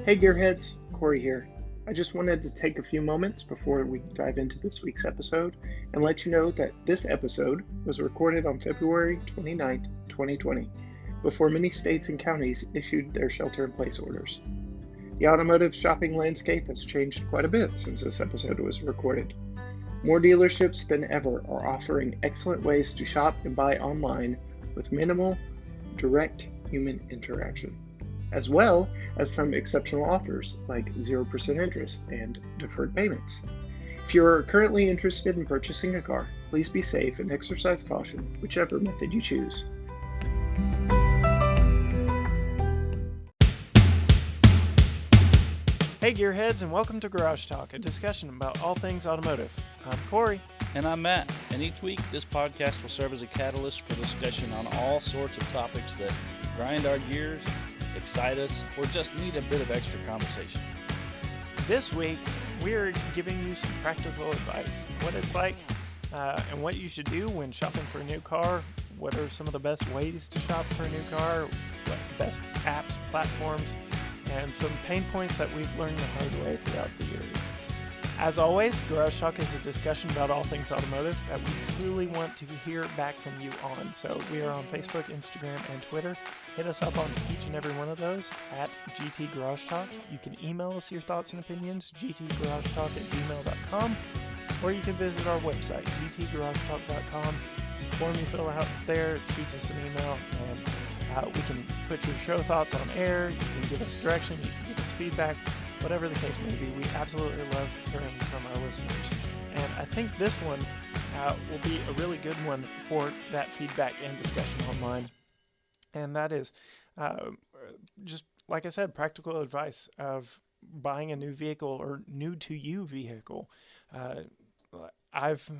Hey Gearheads, Corey here. I just wanted to take a few moments before we dive into this week's episode and let you know that this episode was recorded on February 29th, 2020, before many states and counties issued their shelter-in-place orders. The automotive shopping landscape has changed quite a bit since this episode was recorded. More dealerships than ever are offering excellent ways to shop and buy online with minimal, direct human interaction, as well as some exceptional offers like 0% interest and deferred payments. If you are currently interested in purchasing a car, please be safe and exercise caution, whichever method you choose. Hey Gearheads, and welcome to Garage Talk, a discussion about all things automotive. I'm Corey. And I'm Matt, and each week this podcast will serve as a catalyst for discussion on all sorts of topics that grind our gears, excite us, or just need a bit of extra conversation. This week, we're giving you some practical advice, what it's like and what you should do when shopping for a new car, what are some of the best ways to shop for a new car, what best apps, platforms, and some pain points that we've learned the hard way throughout the years. As always, Garage Talk is a discussion about all things automotive that we truly want to hear back from you on. So we are on Facebook, Instagram, and Twitter. Hit us up on each and every one of those at GT Garage Talk. You can email us your thoughts and opinions, gtgaragetalk@gmail.com, or you can visit our website, gtgaragetalk.com. There's a form you fill out there, shoot us an email, and we can put your show thoughts on air. You can give us direction, you can give us feedback. Whatever the case may be, we absolutely love hearing from our listeners. And I think this one will be a really good one for that feedback and discussion online. And that is just, like I said, practical advice of buying a new vehicle or new to you vehicle. I've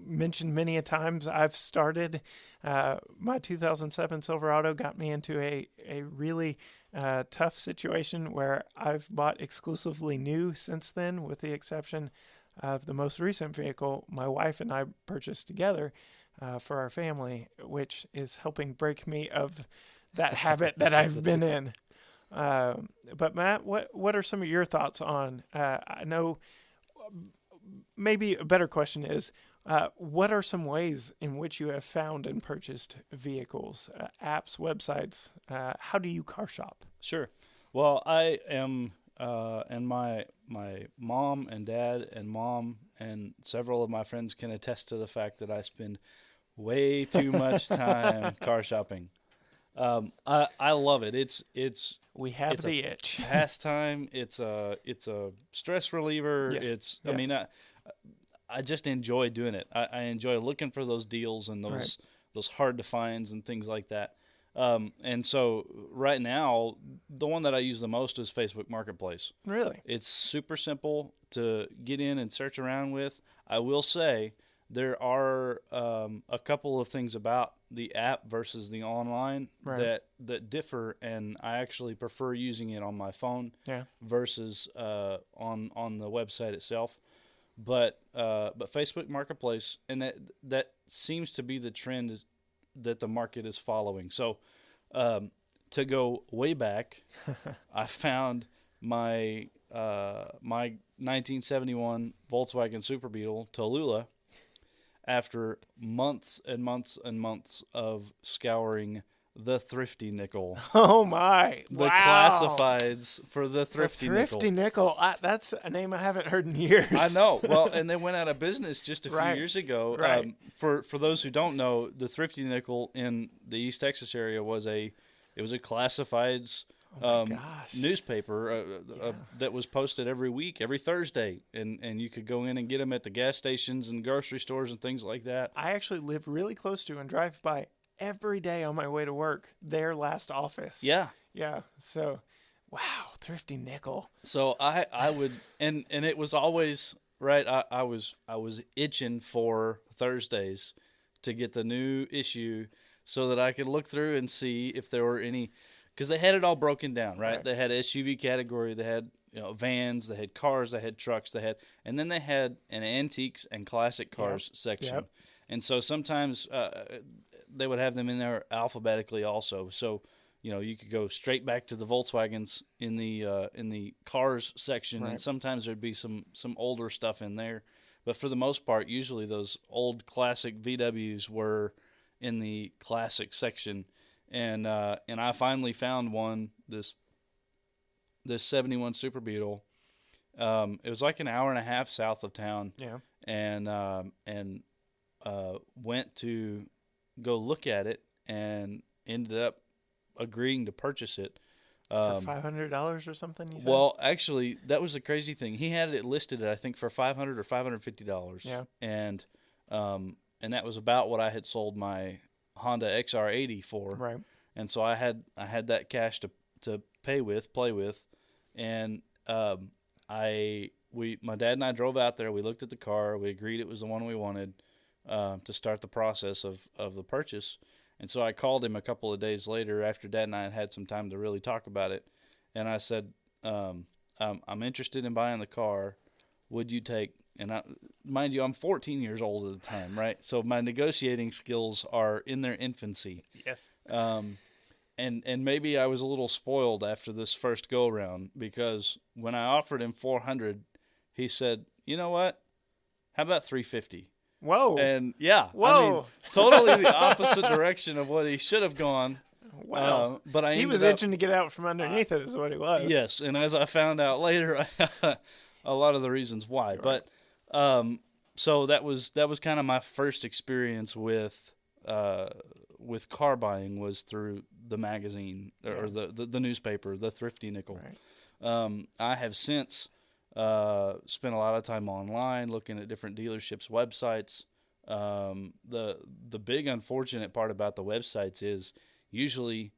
mentioned many a times I've started my 2007 Silverado got me into a really tough situation where I've bought exclusively new since then, with the exception of the most recent vehicle my wife and I purchased together for our family, which is helping break me of that habit that I've been in. But Matt, what are some of your thoughts on, I know maybe a better question is, what are some ways in which you have found and purchased vehicles, apps, websites? How do you car shop? Sure. Well, I am, and my mom and dad and mom and several of my friends can attest to the fact that I spend way too much time car shopping. I love it. It's we have the itch. Pastime. It's a stress reliever. Yes. I mean, I just enjoy doing it. I enjoy looking for those deals and those hard to finds and things like that. And so right now, the one that I use the most is Facebook Marketplace. Really? It's super simple to get in and search around with. I will say there are a couple of things about the app versus the online that differ, and I actually prefer using it on my phone versus on the website itself. But Facebook Marketplace, and that seems to be the trend that the market is following. So to go way back, I found my 1971 Volkswagen Super Beetle Tallulah after months and months and months of scouring the Thrifty Nickel. Oh my! The wow. classifieds for the Thrifty Nickel. Thrifty Nickel. That's a name I haven't heard in years. I know. Well, and they went out of business just a few years ago. Right. For those who don't know, the Thrifty Nickel in the East Texas area was a classifieds newspaper that was posted every week, every Thursday, and you could go in and get them at the gas stations and grocery stores and things like that. I actually live really close to and drive by every day on my way to work, their last office. Yeah. So, wow, Thrifty Nickel. So I would, and it was always right. I was itching for Thursdays to get the new issue so that I could look through and see if there were any, because they had it all broken down, right? They had SUV category, they had vans, they had cars, they had trucks, and then they had an antiques and classic cars section. And so sometimes they would have them in there alphabetically also. So you could go straight back to the Volkswagens in the cars section, Right. and sometimes there'd be some older stuff in there. But for the most part, usually those old classic VWs were in the classic section, and I finally found one, this 71 Super Beetle. It was like an hour and a half south of town. Yeah. And went to go look at it and ended up agreeing to purchase it. For $500 or something, you said? Well, actually, that was the crazy thing. He had it listed, I think, for $500 or $550. Yeah. And that was about what I had sold my Honda XR80 for. Right. And so I had that cash to play with, and my dad and I drove out there. We looked at the car. We agreed it was the one we wanted to start the process of the purchase. And so I called him a couple of days later after Dad and I had some time to really talk about it. And I said, I'm interested in buying the car. Would you take, and mind you, I'm 14 years old at the time, right? So my negotiating skills are in their infancy. Yes. And maybe I was a little spoiled after this first go around, because when I offered him $400, he said, "You know what? How about $350?" Whoa. And yeah, Whoa. I mean, totally the opposite direction of what he should have gone. Wow. But he was itching to get out from underneath it, is what he was. Yes, and as I found out later, a lot of the reasons why. Right. But so that was kind of my first experience with car buying, was through the magazine or the newspaper, the Thrifty Nickel. Right. I have since spent a lot of time online looking at different dealerships' websites. The big unfortunate part about the websites is usually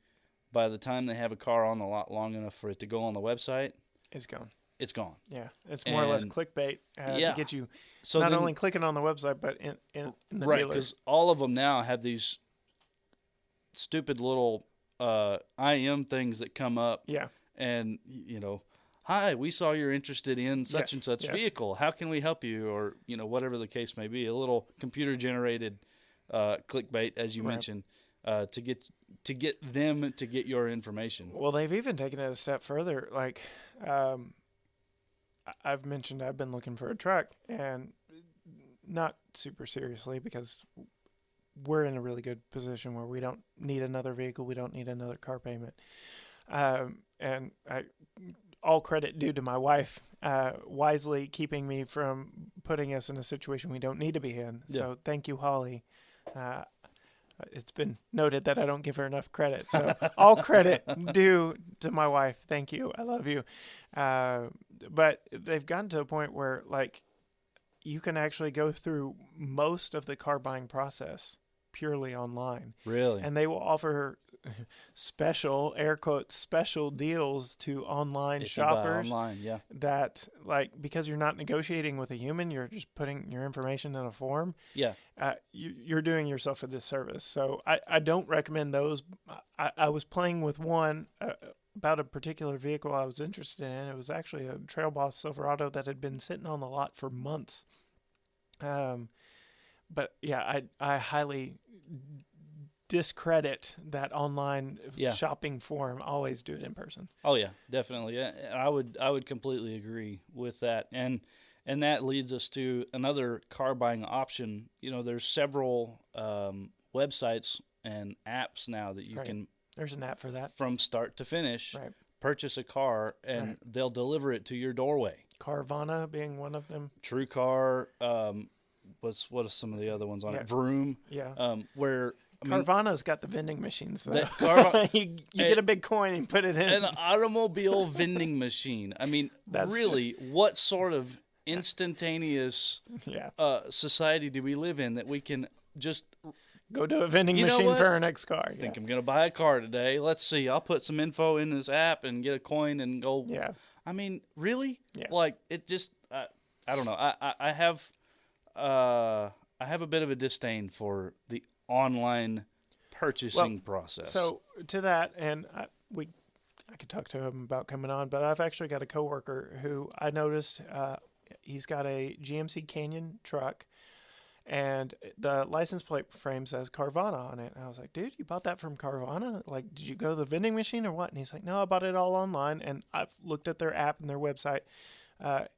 by the time they have a car on the lot long enough for it to go on the website, It's gone. it's gone. Yeah, it's more or less clickbait to get you only clicking on the website, but in the right, dealer. because all of them now have these stupid little IM things that come up. Yeah. And, hi, we saw you're interested in such and such vehicle. How can we help you? Or, whatever the case may be, a little computer-generated clickbait, as you mentioned, to get them to get your information. Well, they've even taken it a step further. Like, I've mentioned I've been looking for a truck, and not super seriously, because we're in a really good position where we don't need another vehicle. We don't need another car payment. And all credit due to my wife, wisely keeping me from putting us in a situation we don't need to be in. Yeah. So thank you, Holly. It's been noted that I don't give her enough credit. So all credit due to my wife. Thank you. I love you. But they've gotten to a point where, like, you can actually go through most of the car buying process purely online. Really? And they will offer special, air quotes, special deals to online shoppers. You buy online, yeah. That, like, because you're not negotiating with a human, you're just putting your information in a form. Yeah. You're doing yourself a disservice. So I don't recommend those. I was playing with one about a particular vehicle I was interested in. It was actually a Trail Boss Silverado that had been sitting on the lot for months. But yeah, I highly discredit that online shopping form. Always do it in person. Oh yeah, definitely. Yeah, I would completely agree with that. And that leads us to another car buying option. There's several websites and apps now that you can. There's an app for that. From start to finish, purchase a car and they'll deliver it to your doorway. Carvana being one of them. TrueCar. What are some of the other ones on it? Vroom. Yeah. Where Carvana's got the vending machines. You get a big coin and put it in. An automobile vending machine. I mean, really, what sort of instantaneous society do we live in that we can just go to a vending machine for our next car? I think I'm going to buy a car today. Let's see. I'll put some info in this app and get a coin and go. Yeah. I mean, really? Yeah. Like, it just, I don't know. I have a bit of a disdain for the online purchasing process. So to that, and I could talk to him about coming on, but I've actually got a coworker who I noticed he's got a GMC Canyon truck, And the license plate frame says Carvana on it. And I was like, dude, you bought that from Carvana? Like, did you go to the vending machine or what? And he's like, no, I bought it all online. And I've looked at their app and their website.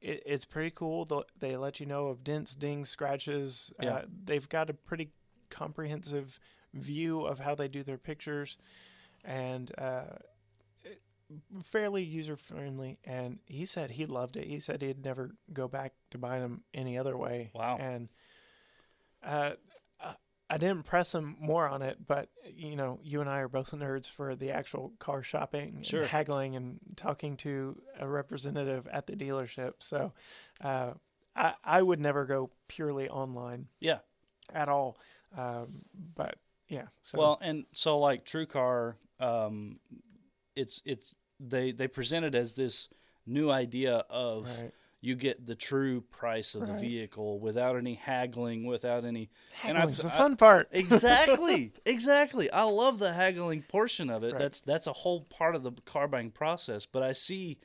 It's pretty cool. They let you know of dents, dings, scratches. Yeah. They've got a pretty comprehensive view of how they do their pictures, and fairly user friendly. And he said he loved it. He said he'd never go back to buying them any other way. Wow. And I didn't press him more on it, but you know, you and I are both nerds for the actual car shopping, Sure. and haggling and talking to a representative at the dealership. So I would never go purely online. Yeah. At all. But yeah. So. Well, and so like TrueCar, they present it as this new idea of right. you get the true price of the Right. vehicle without any haggling, without any. Haggling's the fun part. Exactly. I love the haggling portion of it. Right. That's a whole part of the car buying process. But I see,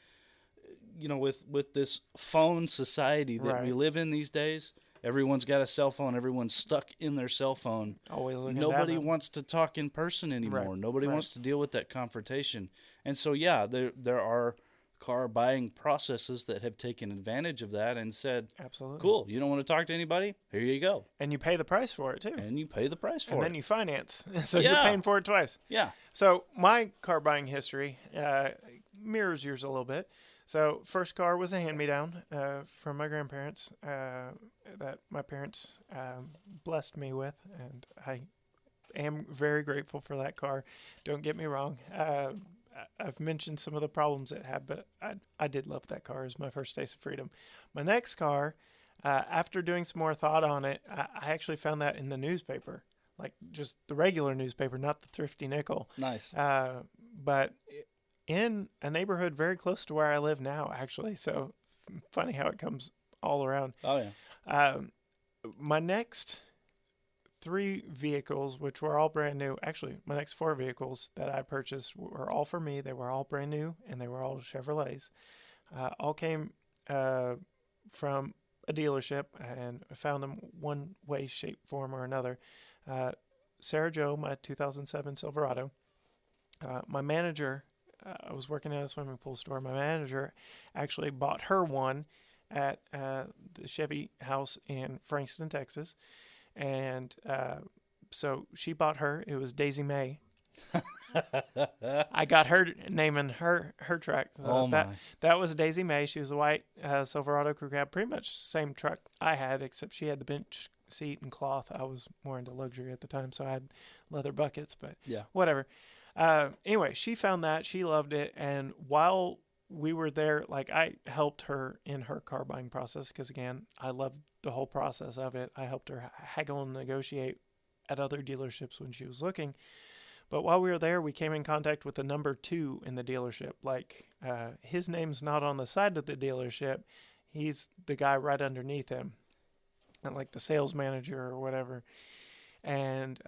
you know, with this phone society that we Right. live in these days, everyone's got a cell phone. Everyone's stuck in their cell phone. Always looking Nobody down. wants to talk in person anymore. Right. Nobody Right. wants to deal with that confrontation. And so, yeah, there are car buying processes that have taken advantage of that and said, Absolutely. cool, you don't want to talk to anybody? Here you go. And you pay the price for it too. And you pay the price for And it. then you finance. So Yeah. you're paying for it twice. Yeah. So my car buying history mirrors yours a little bit. So first car was a hand-me-down from my grandparents that my parents blessed me with, and I am very grateful for that car. Don't get me wrong. I've mentioned some of the problems it had, but I did love that car. It was my first taste of freedom. My next car, after doing some more thought on it, I actually found that in the newspaper, like just the regular newspaper, not the Thrifty Nickel. Nice. But in a neighborhood very close to where I live now, actually. So funny how it comes all around. Oh, yeah. My next 3 vehicles, which were all brand new, actually, my next 4 vehicles that I purchased were all for me. They were all brand new, and they were all Chevrolets. All came from a dealership, and I found them one way, shape, form, or another. Sarah Jo, my 2007 Silverado. My manager, I was working at a swimming pool store. My manager actually bought her one at the Chevy house in Frankston, Texas. And so she bought her. It was Daisy May. I got her naming her truck. So that was Daisy May. She was a white Silverado crew cab, pretty much same truck I had, except she had the bench seat and cloth. I was more into luxury at the time, so I had leather buckets, but Yeah. whatever. Anyway, she found that. She loved it. And while we were there, like, I helped her in her car buying process because, again, I loved the whole process of it. I helped her haggle and negotiate at other dealerships when she was looking. But while we were there, we came in contact with the number 2 in the dealership. Like, his name's not on the side of the dealership. He's the guy right underneath him, and like the sales manager or whatever. And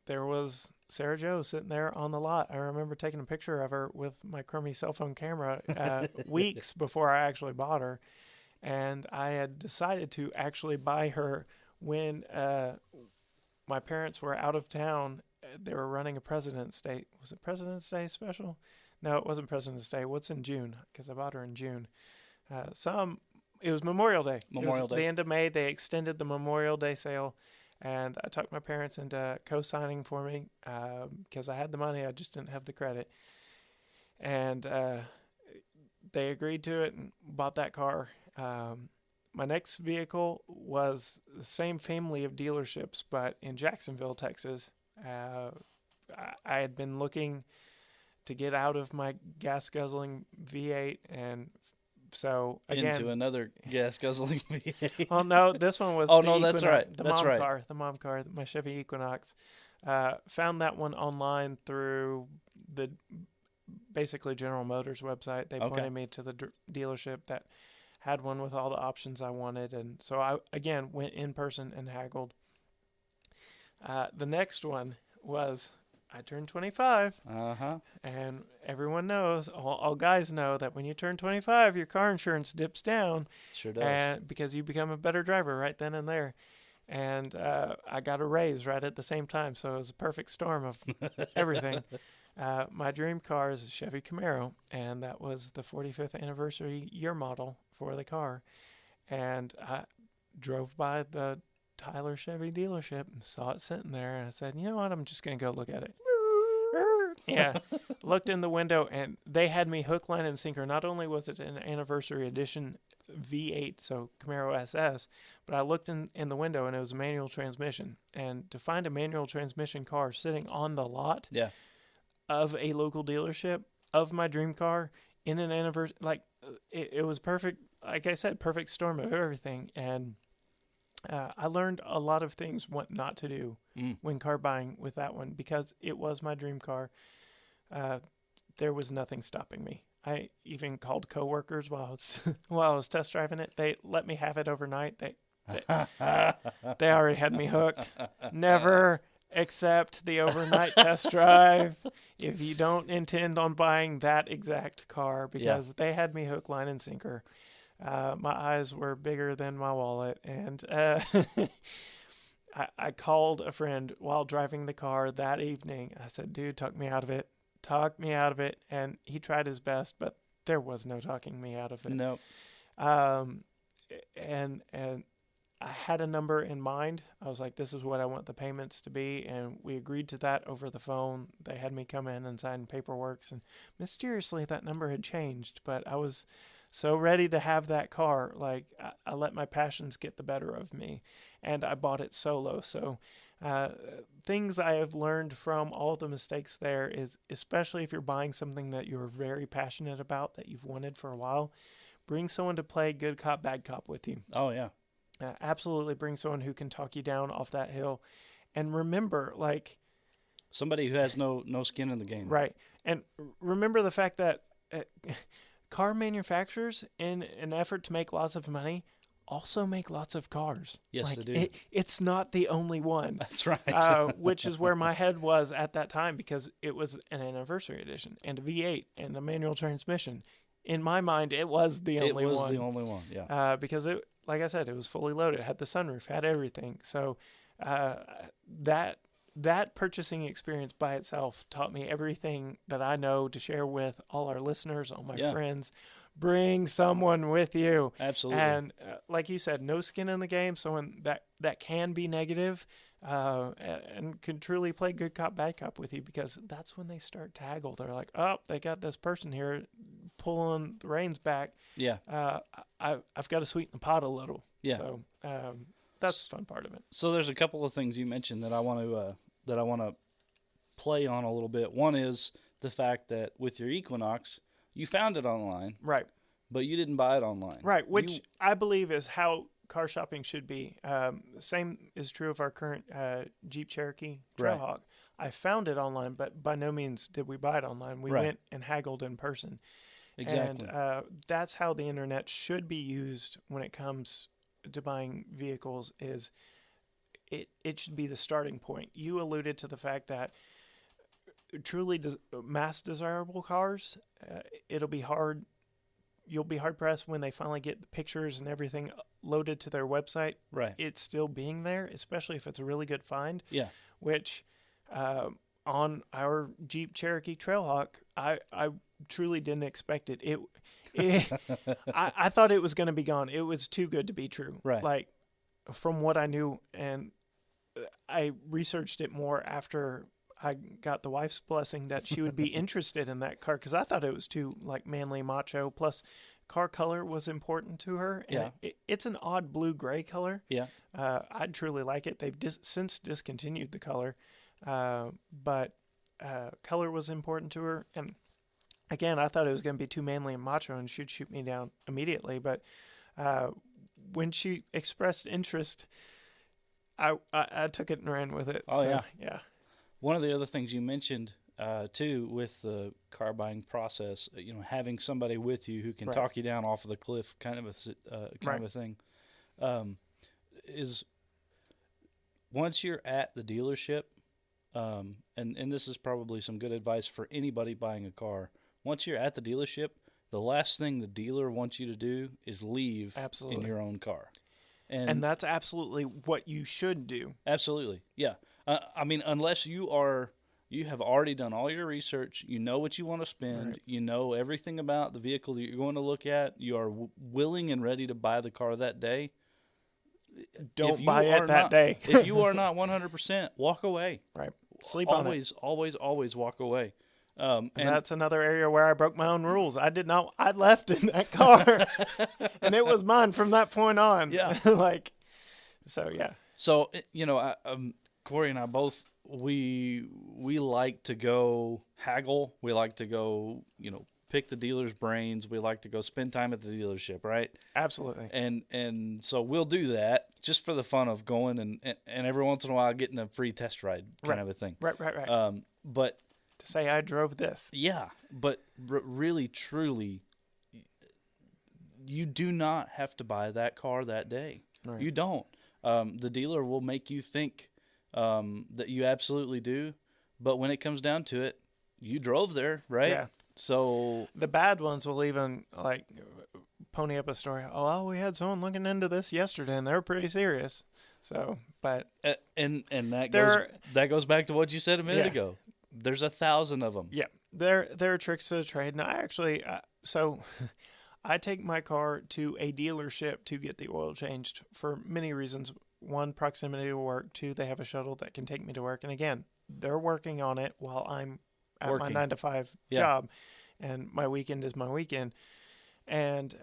there was Sarah Jo sitting there on the lot. I remember taking a picture of her with my crummy cell phone camera weeks before I actually bought her. And I had decided to actually buy her when my parents were out of town. They were running a President's Day. Was it President's Day special? No, it wasn't President's Day. What's in June? Because I bought her in June. It was Memorial Day. Memorial Day. The end of May. They extended the Memorial Day sale. And I talked my parents into co-signing for me because I had the money. I just didn't have the credit. And they agreed to it and bought that car. My next vehicle was the same family of dealerships, but in Jacksonville, Texas. I had been looking to get out of my gas-guzzling V8, and so again into another gas-guzzling V8. Oh no, this one was. Oh no, that's right. The mom car, my Chevy Equinox. Found that one online through the basically General Motors website. They pointed me to the dealership that had one with all the options I wanted, and so I again went in person and haggled. The next one was I turned 25, and everyone knows, all guys know that when you turn 25, your car insurance dips down. Sure does. And because you become a better driver right then and there. and I got a raise right at the same time. So it was a perfect storm of everything. My dream car is a Chevy Camaro, and that was the 45th anniversary year model for the car. And I drove by the Tyler Chevy dealership and saw it sitting there, and I said, you know what, I'm just going to go look at it. Yeah, looked in the window, and they had me hook, line, and sinker. Not only was it an anniversary edition V8, so Camaro SS, but I looked in the window, and it was a manual transmission. And to find a manual transmission car sitting on the lot of a local dealership of my dream car in an anniversary, like, it was perfect. Like I said, perfect storm of everything. And I learned a lot of things what not to do when car buying with that one, because it was my dream car. There was nothing stopping me. I even called coworkers while I was test driving it. They let me have it overnight. They already had me hooked. Never accept the overnight test drive if you don't intend on buying that exact car, because they had me hook, line, and sinker. My eyes were bigger than my wallet, and I called a friend while driving the car that evening. I said, dude, talk me out of it. Talk me out of it. And he tried his best, but there was no talking me out of it. Nope. And I had a number in mind. I was like, this is what I want the payments to be. And we agreed to that over the phone. They had me come in and sign paperwork. And mysteriously, that number had changed. But I was so ready to have that car. Like, I let my passions get the better of me. And I bought it solo. So things I have learned from all the mistakes there is, especially if you're buying something that you're very passionate about, that you've wanted for a while, bring someone to play good cop, bad cop with you. Oh, yeah. Absolutely bring someone who can talk you down off that hill. And remember, like... somebody who has no skin in the game. Right. And remember the fact that car manufacturers, in an effort to make lots of money, also make lots of cars. Yes, like, they do. It's not the only one. That's right. Which is where my head was at that time, because it was an anniversary edition and a V8 and a manual transmission. In my mind, it was the only one. It was the only one, yeah. Because it, like I said, it was fully loaded, had the sunroof, had everything. So that purchasing experience by itself taught me everything that I know to share with all our listeners, all my friends. Bring someone with you. Absolutely. And like you said, no skin in the game, someone that can be negative and can truly play good cop, bad cop with you, because that's when they start to haggle. They're like, oh, they got this person here pulling the reins back. Yeah. I've got to sweeten the pot a little. Yeah. So that's the fun part of it. So there's a couple of things you mentioned that I want to play on a little bit. One is the fact that with your Equinox, you found it online. Right. But you didn't buy it online. Right, which I believe is how car shopping should be. Same is true of our current Jeep Cherokee Trailhawk. Right. I found it online, but by no means did we buy it online. We went and haggled in person. Exactly. And that's how the internet should be used when it comes to buying vehicles. Is it should be the starting point. You alluded to the fact that truly mass desirable cars, it'll be hard. You'll be hard pressed when they finally get the pictures and everything loaded to their website. Right. It's still being there, especially if it's a really good find. Yeah. Which on our Jeep Cherokee Trailhawk, I truly didn't expect it. I thought it was going to be gone. It was too good to be true. Right. Like, from what I knew, and I researched it more after I got the wife's blessing that she would be interested in that car, because I thought it was too like manly macho. Plus, car color was important to her. And it's an odd blue-gray color. Yeah. I'd truly like it. They've since discontinued the color, but color was important to her. And again, I thought it was going to be too manly and macho, and she'd shoot me down immediately. But when she expressed interest, I took it and ran with it. Oh, so, yeah. One of the other things you mentioned, too, with the car buying process, having somebody with you who can talk you down off of the cliff, kind of a thing, is once you're at the dealership, and this is probably some good advice for anybody buying a car. Once you're at the dealership, the last thing the dealer wants you to do is leave in your own car. And that's absolutely what you should do. Absolutely. Yeah. I mean, unless you have already done all your research, you know what you want to spend, Right. you know everything about the vehicle that you're going to look at, you are willing and ready to buy the car that day. Don't buy it that day. If you are not 100%, walk away. Right. Sleep on it. Always walk away. And that's another area where I broke my own rules. I left in that car and it was mine from that point on. Yeah. Yeah. So, Cory and I both, we like to go haggle. We like to go, pick the dealer's brains. We like to go spend time at the dealership, right? Absolutely. And so we'll do that just for the fun of going and every once in a while getting a free test ride kind of a thing. Right. But to say I drove this. Yeah, but really, truly, you do not have to buy that car that day. Right. You don't. The dealer will make you think that you absolutely do, but when it comes down to it, you drove there, right? Yeah. So the bad ones will even pony up a story. Oh, we had someone looking into this yesterday, and they're pretty serious. So, but and that goes back to what you said a minute ago. There's 1,000 of them. Yeah, there are tricks to the trade, and I actually I take my car to a dealership to get the oil changed for many reasons. One, proximity to work. Two, they have a shuttle that can take me to work. And again, they're working on it while I'm at my 9-to-5 job, and my weekend is my weekend. And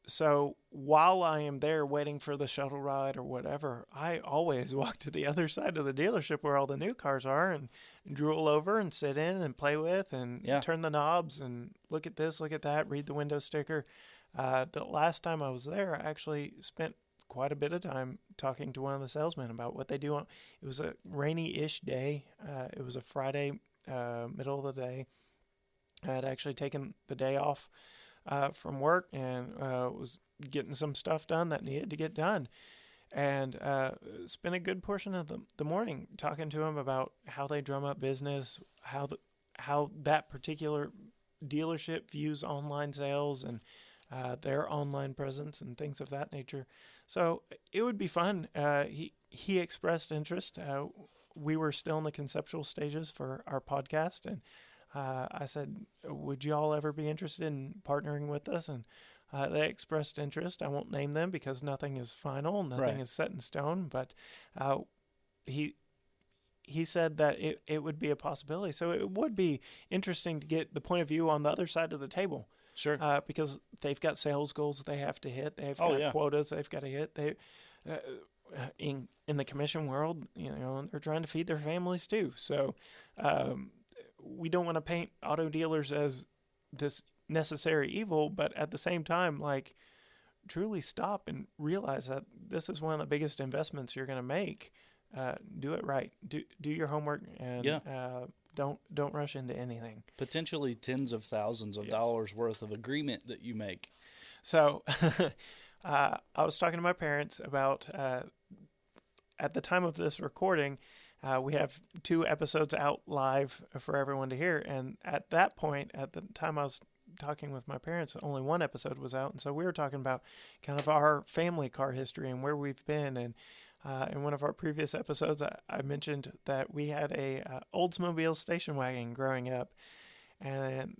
so while I am there waiting for the shuttle ride or whatever, I always walk to the other side of the dealership where all the new cars are and drool over and sit in and play with and turn the knobs and look at this, look at that, read the window sticker. The last time I was there, I actually spent quite a bit of time talking to one of the salesmen about what they do. It was a rainy-ish day. It was a Friday, middle of the day. I had actually taken the day off from work and was getting some stuff done that needed to get done. And spent a good portion of the morning talking to them about how they drum up business, how that particular dealership views online sales and their online presence and things of that nature. So it would be fun. He expressed interest. We were still in the conceptual stages for our podcast, and I said, would you all ever be interested in partnering with us? And they expressed interest. I won't name them because nothing is final, nothing is set in stone, but he said that it would be a possibility. So it would be interesting to get the point of view on the other side of the table. Sure. Because they've got sales goals they have to hit. They've got quotas they've got to hit. They in the commission world, they're trying to feed their families too. So we don't want to paint auto dealers as this necessary evil, but at the same time, truly stop and realize that this is one of the biggest investments you're going to make. Do it right. Do your homework and don't rush into anything. Potentially tens of thousands of dollars worth of agreement that you make. So I was talking to my parents about at the time of this recording, we have 2 episodes out live for everyone to hear. And at that point, at the time I was talking with my parents, only 1 episode was out. And so we were talking about kind of our family car history and where we've been. And in one of our previous episodes, I mentioned that we had a Oldsmobile station wagon growing up. And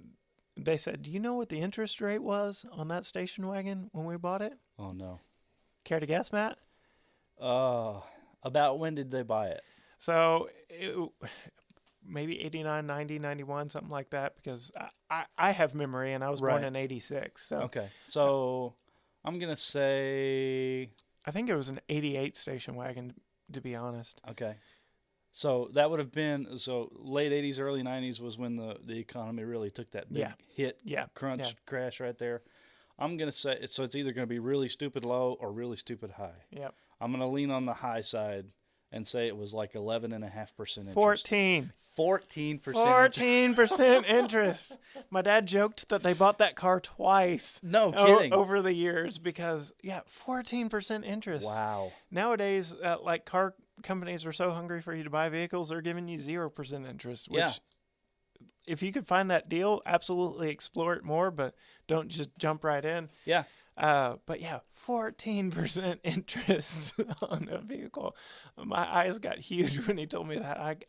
they said, do you know what the interest rate was on that station wagon when we bought it? Oh, no. Care to guess, Matt? About when did they buy it? So maybe 89, 90, 91, something like that, because I have memory, and I was born in 86. So. Okay. So I'm going to say... I think it was an 88 station wagon, to be honest. Okay. So that would have been, late 80s, early 90s was when the economy really took that big hit, crash right there. I'm going to say, so it's either going to be really stupid low or really stupid high. Yep. I'm going to lean on the high side and say it was like 11.5% interest. 14%. 14% interest. My dad joked that they bought that car twice. No kidding. Over the years because, 14% interest. Wow. Nowadays, car companies are so hungry for you to buy vehicles, they're giving you 0% interest, which if you could find that deal, absolutely explore it more, but don't just jump right in. Yeah. But yeah, 14% interest on a vehicle. My eyes got huge when he told me that.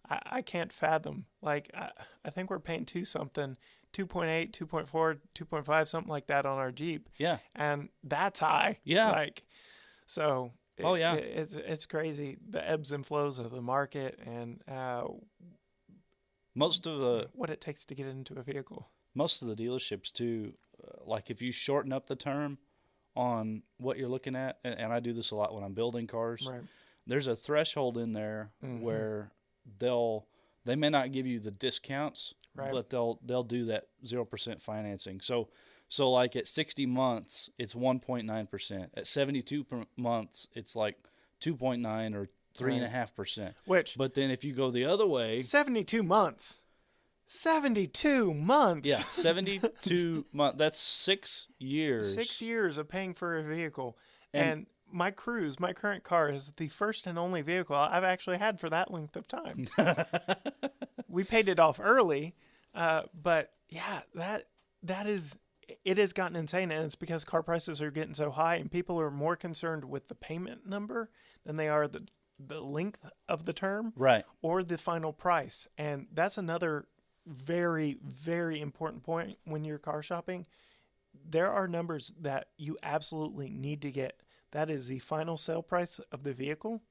I can't fathom. Like, I think we're paying 2.8, 2.4, 2.5, something like that on our Jeep. Yeah. And that's high. Yeah. Like, so yeah. it's crazy, the ebbs and flows of the market, and most of the what it takes to get into a vehicle. Most of the dealerships too, like if you shorten up the term on what you're looking at, and I do this a lot when I'm building cars. Right. There's a threshold in there where they may not give you the discounts, right. but they'll do that 0% financing. So like at 60 months, it's 1.9%. At 72 months, it's like 2.9 or 3.5%. But then if you go the other way, 72 months. 72 months. Yeah, 72 months. That's 6 years. 6 years of paying for a vehicle. And my Cruze, my current car, is the first and only vehicle I've actually had for that length of time. We paid it off early, but yeah, it has gotten insane, and it's because car prices are getting so high, and people are more concerned with the payment number than they are the length of the term, right, or the final price. And that's another very, very important point when you're car shopping. There are numbers that you absolutely need to get. That is the final sale price of the vehicle,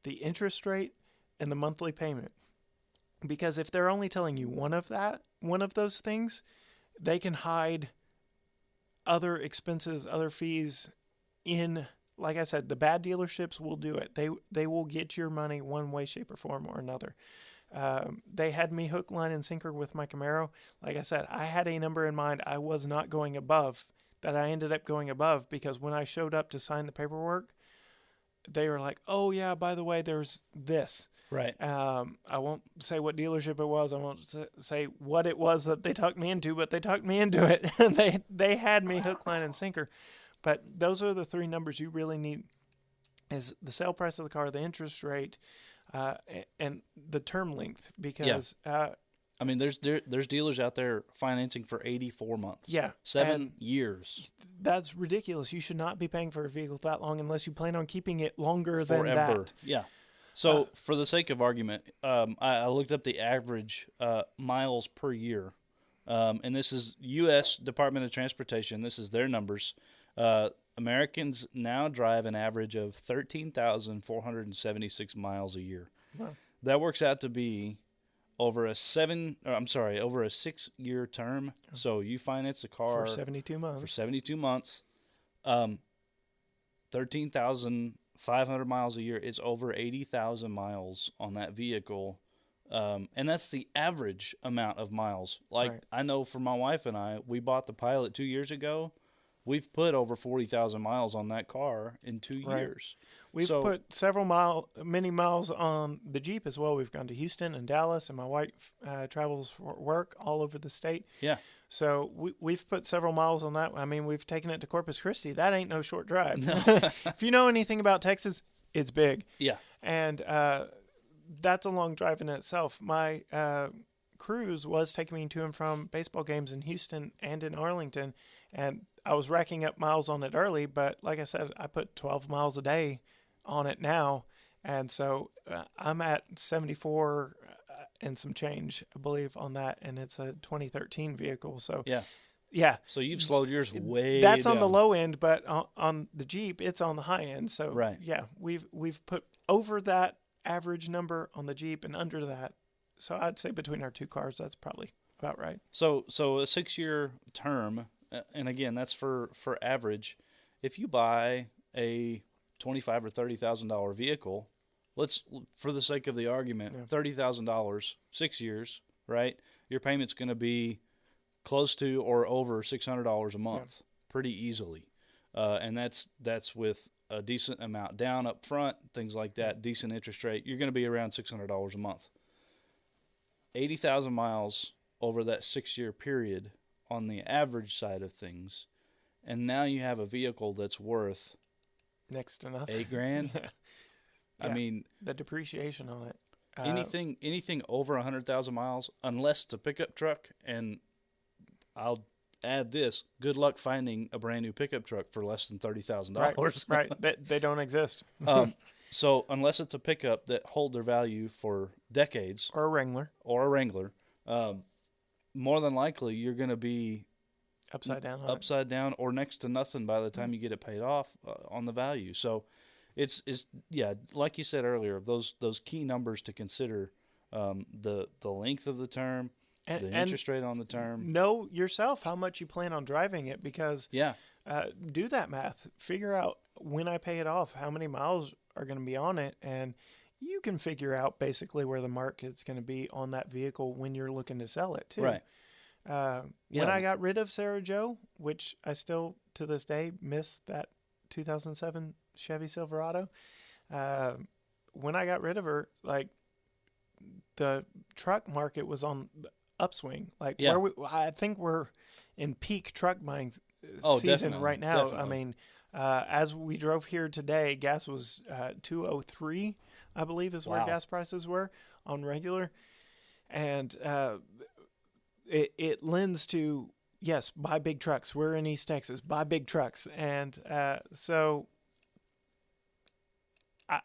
the interest rate, and the monthly payment. Because if they're only telling you one of those things, they can hide other expenses, other fees in. Like I said, the bad dealerships will do it. They will get your money one way, shape, or form or another. They had me hook, line, and sinker with my Camaro. Like I said, I had a number in mind I was not going above, that I ended up going above, because when I showed up to sign the paperwork, they were like, oh yeah, by the way, there's this. Right. I won't say what dealership it was. I won't say what it was that they talked me into, but they talked me into it. They had me hook, line, and sinker. But those are the three numbers you really need: is the sale price of the car, the interest rate, and the term length. Because I mean, there's dealers out there financing for 84 months. Yeah, 7 years. That's ridiculous. You should not be paying for a vehicle that long unless you plan on keeping it longer Forever. than that. Yeah. So for the sake of argument, I looked up the average miles per year, and this is U.S. Department of Transportation. This is their numbers. Americans now drive an average of 13,476 miles a year. Wow. That works out to be over a 6-year term. So you finance a car for 72 months. 13,500 miles a year is over 80,000 miles on that vehicle. And that's the average amount of miles. Like, right. I know for my wife and I, we bought the Pilot 2 years ago. We've put over 40,000 miles on that car in 2 years. We've put many miles on the Jeep as well. We've gone to Houston and Dallas, and my wife travels for work all over the state. Yeah. So we've put several miles on that. I mean, we've taken it to Corpus Christi. That ain't no short drive. No. If you know anything about Texas, it's big. Yeah. And that's a long drive in itself. My Cruze was taking me to and from baseball games in Houston and in Arlington, and I was racking up miles on it early, but like I said, I put 12 miles a day on it now, and so I'm at 74 and some change, I believe, on that, and it's a 2013 vehicle. So yeah. So you've slowed yours way That's down. on the low end, but on the Jeep, it's on the high end. So right. Yeah, we've put over that average number on the Jeep and under that. So I'd say between our two cars, that's probably about right. So a 6-year term. And again, that's for average. If you buy a $25,000 or $30,000 vehicle, let's, for the sake of the argument, $30,000, 6 years, right? Your payment's going to be close to or over $600 a month, pretty easily, and that's with a decent amount down up front, things like that, decent interest rate. You're going to be around $600 a month. 80,000 miles over that 6-year period on the average side of things, and now you have a vehicle that's worth next to nothing. $8,000. Yeah. I mean, the depreciation on it. Anything over 100,000 miles, unless it's a pickup truck, and I'll add this: good luck finding a brand new pickup truck for less than $30,000. Right. They don't exist. So unless it's a pickup that hold their value for decades, Or a Wrangler. More than likely you're going to be Upside down or next to nothing by the time you get it paid off on the value. So it's like you said earlier, those key numbers to consider: the length of the term, the interest rate on the term. Know yourself how much you plan on driving it, because do that math. Figure out, when I pay it off, how many miles are going to be on it, and you can figure out basically where the market's going to be on that vehicle when you're looking to sell it too. Right. When I got rid of Sarah Joe, which I still to this day miss that 2007 Chevy Silverado, when I got rid of her, like, the truck market was on the upswing. Like, I think we're in peak truck buying season right now. Definitely. I mean, as we drove here today, gas was $2.03, I believe, is where gas prices were on regular, and it lends to, yes, buy big trucks. We're in East Texas, buy big trucks, and so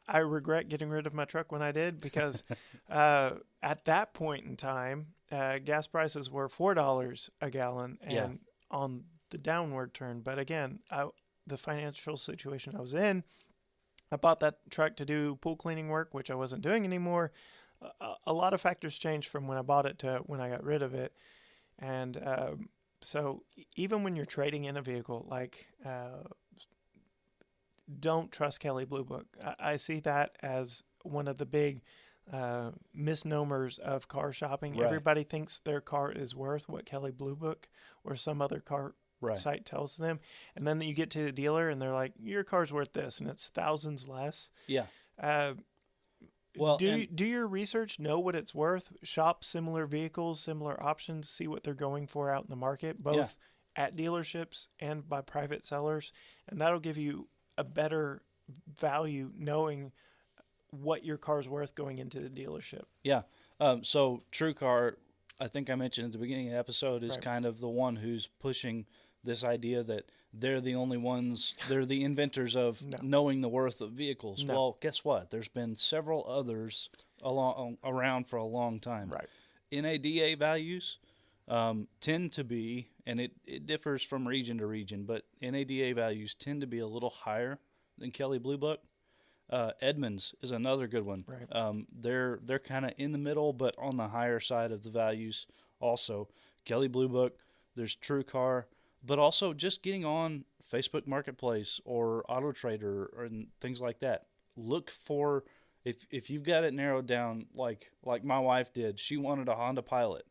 I regret getting rid of my truck when I did, because at that point in time, gas prices were $4 a gallon and on the downward turn. But again, the financial situation I was in, I bought that truck to do pool cleaning work, which I wasn't doing anymore. A lot of factors changed from when I bought it to when I got rid of it. And so even when you're trading in a vehicle, like, don't trust Kelley Blue Book. I see that as one of the big misnomers of car shopping. Right. Everybody thinks their car is worth what Kelley Blue Book or some other car site tells them. And then you get to the dealer and they're like, your car's worth this, and it's thousands less. Yeah. Do your research, know what it's worth, shop similar vehicles, similar options, see what they're going for out in the market, both at dealerships and by private sellers. And that'll give you a better value knowing what your car's worth going into the dealership. Yeah. So TrueCar, I think I mentioned at the beginning of the episode, is kind of the one who's pushing this idea that they're the only ones, they're the inventors of knowing the worth of vehicles. No. Well, guess what? There's been several others around for a long time. Right. NADA values tend to be, and it differs from region to region, but NADA values tend to be a little higher than Kelley Blue Book. Edmunds is another good one. Right. They're kind of in the middle, but on the higher side of the values. Also, Kelley Blue Book, there's TrueCar, but also just getting on Facebook Marketplace or Auto Trader and things like that. Look for, if you've got it narrowed down, like my wife did. She wanted a Honda Pilot,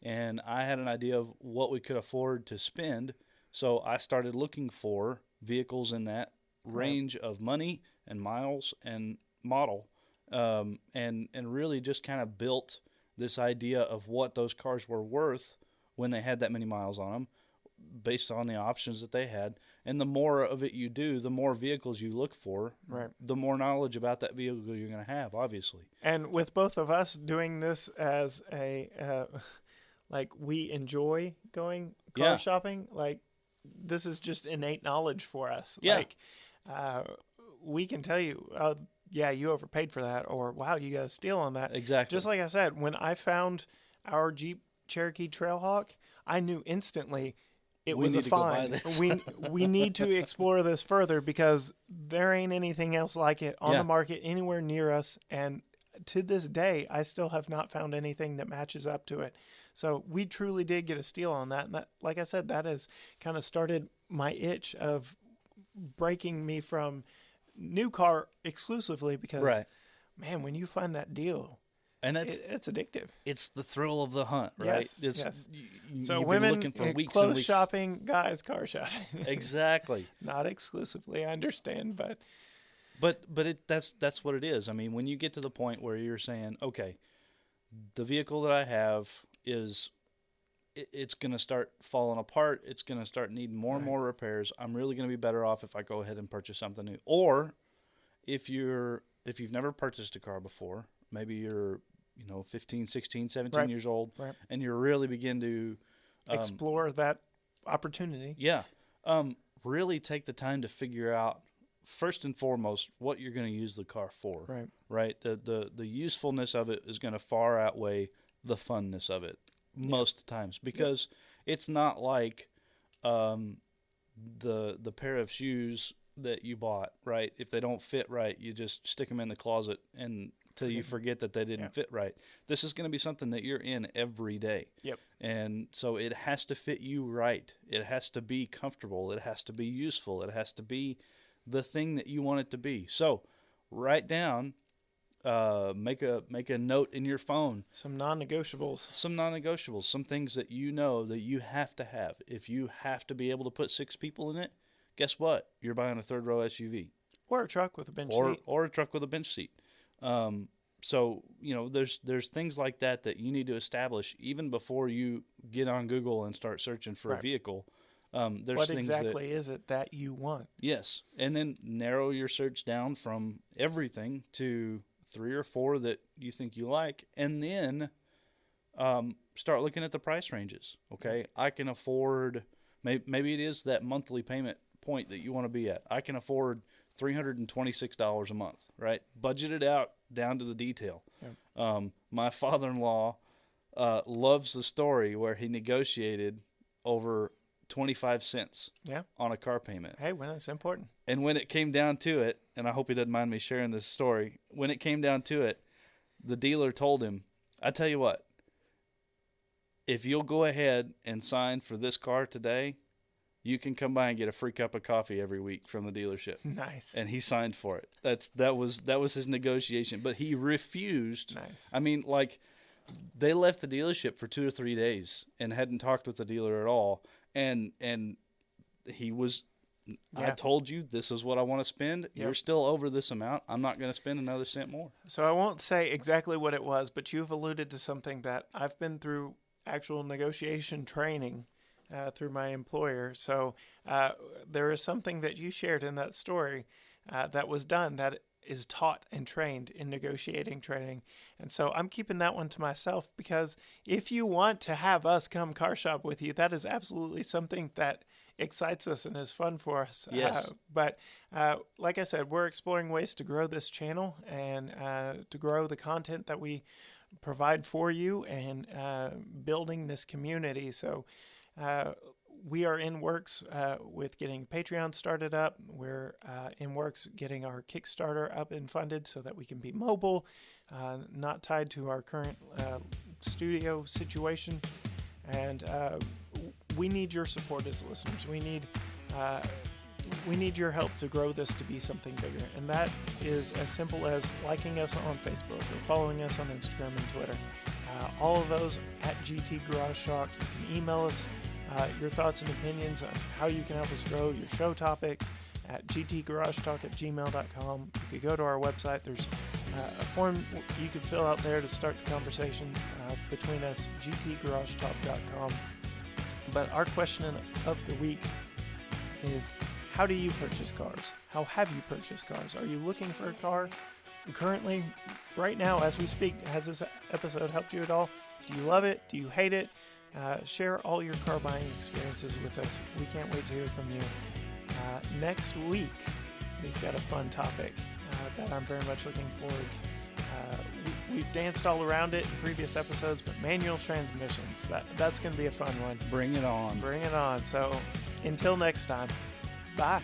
and I had an idea of what we could afford to spend, so I started looking for vehicles in that range of money and miles and model, and really just kind of built this idea of what those cars were worth when they had that many miles on them, based on the options that they had. And the more of it you do, the more vehicles you look for, the more knowledge about that vehicle you're going to have, obviously. And with both of us doing this as a like, we enjoy going car shopping, like, this is just innate knowledge for us. Like, we can tell you, you overpaid for that, or wow, you got a steal on that. Exactly. Just like I said, when I found our Jeep Cherokee Trailhawk, I knew instantly it was a find. We need to explore this further, because there ain't anything else like it on the market anywhere near us. And to this day, I still have not found anything that matches up to it. So we truly did get a steal on that. And that, like I said, that has kind of started my itch of breaking me from new car exclusively, because man, when you find that deal, and it's addictive. It's the thrill of the hunt, right? Yes. So you've women, been looking for weeks clothes and weeks. shopping, guys, car shopping. Exactly. Not exclusively, I understand, but that's what it is. I mean, when you get to the point where you're saying, okay, the vehicle that I have it's going to start falling apart. It's going to start needing more and more repairs. I'm really going to be better off if I go ahead and purchase something new. Or if you've never purchased a car before, maybe you're 15, 16, 17 years old, and you really begin to explore that opportunity. Yeah. Really take the time to figure out, first and foremost, what you're going to use the car for. Right. Right. The usefulness of it is going to far outweigh the funness of it most times, because it's not like the pair of shoes that you bought, right? If they don't fit right, you just stick them in the closet until you forget that they didn't fit right. This is going to be something that you're in every day. Yep. And so it has to fit you right. It has to be comfortable. It has to be useful. It has to be the thing that you want it to be. So write down, make a note in your phone. Some non-negotiables. Some things that you know that you have to have. If you have to be able to put 6 people in it, guess what? You're buying a third row SUV. Or a truck with a bench seat. Or a truck with a bench seat. So, there's things like that you need to establish even before you get on Google and start searching for a vehicle. There's what things exactly is it that you want? Yes. And then narrow your search down from everything to 3 or 4 that you think you like. And then start looking at the price ranges. Okay. I can afford, maybe it is that monthly payment point that you want to be at. I can afford $326 a month, right? Budget it out down to the detail. Yeah. My father-in-law loves the story where he negotiated over 25 cents on a car payment. Hey, well, it's important. And when it came down to it, and I hope he doesn't mind me sharing this story, when it came down to it, the dealer told him, I tell you what, if you'll go ahead and sign for this car today, you can come by and get a free cup of coffee every week from the dealership. Nice. And he signed for it. That was his negotiation, but he refused. Nice. I mean, like, they left the dealership for 2 or 3 days and hadn't talked with the dealer at all. And he was, I told you this is what I want to spend. You're still over this amount. I'm not going to spend another cent more. So I won't say exactly what it was, but you've alluded to something that I've been through actual negotiation training through my employer. So there is something that you shared in that story that was done that is taught and trained in negotiating training. And so I'm keeping that one to myself, because if you want to have us come car shop with you, that is absolutely something that excites us and is fun for us. Yes. But like I said, we're exploring ways to grow this channel and to grow the content that we provide for you and building this community. So we are in works with getting Patreon started up. We're in works getting our Kickstarter up and funded so that we can be mobile, not tied to our current studio situation. And we need your support as listeners. We need your help to grow this to be something bigger. And that is as simple as liking us on Facebook or following us on Instagram and Twitter. All of those at GT Garage Talk. You can email us your thoughts and opinions on how you can help us grow, your show topics at gtgaragetalk@gmail.com. You could go to our website. There's a form you could fill out there to start the conversation between us, gtgaragetalk.com. But our question of the week is, how do you purchase cars? How have you purchased cars? Are you looking for a car? Currently, right now, as we speak, has this episode helped you at all? Do you love it? Do you hate it? Share all your car buying experiences with us. We can't wait to hear from you. Next week, we've got a fun topic that I'm very much looking forward to. We've danced all around it in previous episodes, but manual transmissions, that's going to be a fun one. Bring it on. Bring it on. So until next time, bye.